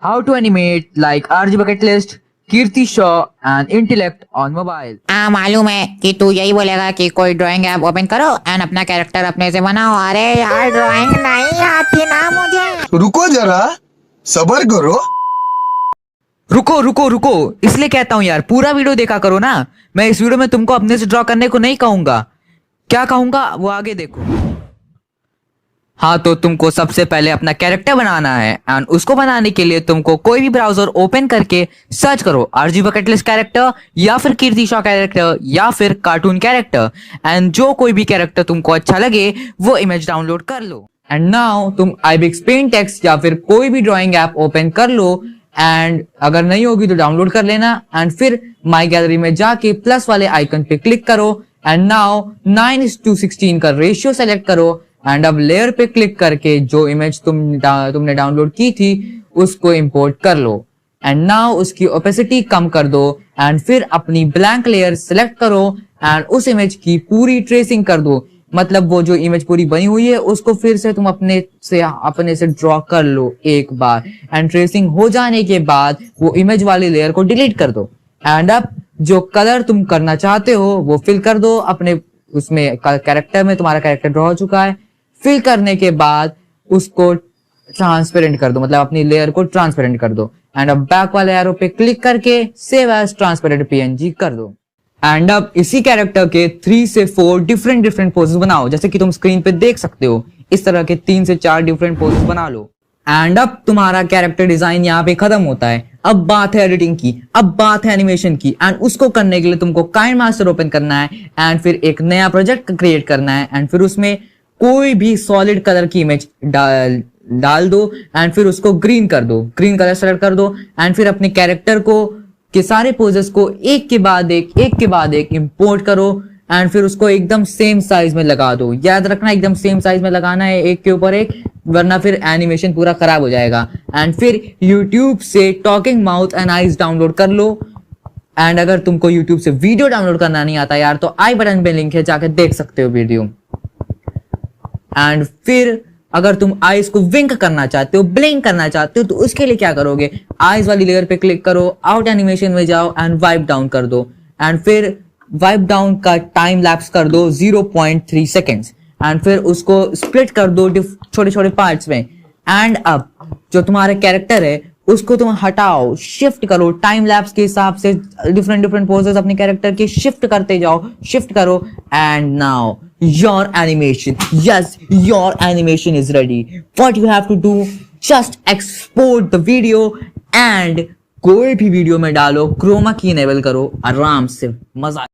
How to animate like RG Bucket List, Kirti Shaw and Intellect on mobile. मालूम है कि तू यही बोलेगा कि कोई ड्राइंग ऐप ओपन करो एंड अपना कैरेक्टर अपने से बनाओ। अरे यार ड्राइंग नहीं आती ना मुझे। रुको जरा, सबर करो। रुको रुको रुको, इसलिए कहता हूँ यार पूरा वीडियो देखा करो ना। मैं इस वीडियो में तुमको अपने से ड्रॉ करने को नहीं कहूंगा। क्या कहूंगा वो आगे देखो। हाँ, तो तुमको सबसे पहले अपना कैरेक्टर बनाना है एंड उसको बनाने के लिए तुमको कोई भी ब्राउजर ओपन करके सर्च करो आरजी बकेट लिस्ट कैरेक्टर या फिर कीर्ति शॉ कैरेक्टर या फिर कार्टून कैरेक्टर एंड जो कोई भी कैरेक्टर तुमको अच्छा लगे वो इमेज डाउनलोड कर लो। एंड नाउ तुम आईबीएक्स पेंट टेक्स्ट या फिर कोई भी ड्राइंग ऐप ओपन कर लो एंड अगर नहीं होगी तो डाउनलोड कर लेना एंड फिर माई गैलरी में जाके प्लस वाले आइकन पे क्लिक करो एंड नाउ 9:16 का रेशियो सेलेक्ट करो एंड अब लेयर पे क्लिक करके जो इमेज तुमने डाउनलोड की थी उसको इंपोर्ट कर लो एंड नाउ उसकी ओपेसिटी कम कर दो एंड फिर अपनी ब्लैंक लेयर सिलेक्ट करो एंड उस इमेज की पूरी ट्रेसिंग कर दो। मतलब वो जो इमेज पूरी बनी हुई है उसको फिर से तुम अपने से ड्रॉ कर लो एक बार एंड ट्रेसिंग हो जाने के बाद वो इमेज वाली लेयर को डिलीट कर दो एंड अब जो कलर तुम करना चाहते हो वो फिल कर दो अपने उसमें कैरेक्टर में। तुम्हारा कैरेक्टर ड्रॉ हो चुका है। फिल करने के बाद उसको ट्रांसपेरेंट कर दो, मतलब अपनी लेयर को ट्रांसपेरेंट कर दो एंड अब बैक वाले एरो पे क्लिक करके सेव एज ट्रांसपेरेंट पीएनजी कर दो एंड अब इसी कैरेक्टर के 3 से 4 डिफरेंट पोजेस बनाओ। जैसे कि तुम स्क्रीन पे देख सकते हो इस तरह के 3 से 4 डिफरेंट पोजेस बना लो एंड अब तुम्हारा कैरेक्टर डिजाइन यहाँ पे खत्म होता है। अब बात है एडिटिंग की, अब बात है एनिमेशन की एंड उसको करने के लिए तुमको काइंड मास्टर ओपन करना है एंड फिर एक नया प्रोजेक्ट क्रिएट करना है एंड फिर उसमें कोई भी सॉलिड कलर की इमेज डाल दो एंड फिर उसको ग्रीन कर दो, ग्रीन कलर सेलेक्ट कर दो एंड फिर अपने कैरेक्टर को के सारे पोजेस को एक के बाद एक इंपोर्ट करो एंड फिर उसको एकदम सेम साइज में लगा दो। याद रखना एकदम सेम साइज में लगाना है, एक के ऊपर एक, वरना फिर एनिमेशन पूरा खराब हो जाएगा। एंड फिर YouTube से talking mouth and eyes download कर लो एंड अगर तुमको YouTube से वीडियो डाउनलोड करना नहीं आता यार तो आई बटन पे लिंक है, जाकर देख सकते हो वीडियो। एंड फिर अगर तुम आईज को विंक करना चाहते हो, ब्लिंक करना चाहते हो तो उसके लिए क्या करोगे, आईज वाली लेयर पे क्लिक करो, आउट एनिमेशन में जाओ एंड वाइप डाउन कर दो एंड फिर वाइप डाउन का टाइम लैप्स कर दो 0.3 सेकेंड्स एंड फिर उसको स्प्लिट कर दो छोटे छोटे पार्ट्स में एंड अब जो तुम्हारे कैरेक्टर है उसको तुम हटाओ, शिफ्ट करो टाइम लैप्स के हिसाब से डिफरेंट पोजेस अपने कैरेक्टर के शिफ्ट करते जाओ, शिफ्ट करो and now your animation, yes, your animation is ready. What you have to do, just export the video and कोई भी वीडियो में डालो, क्रोमा की इनेबल करो, आराम से मजा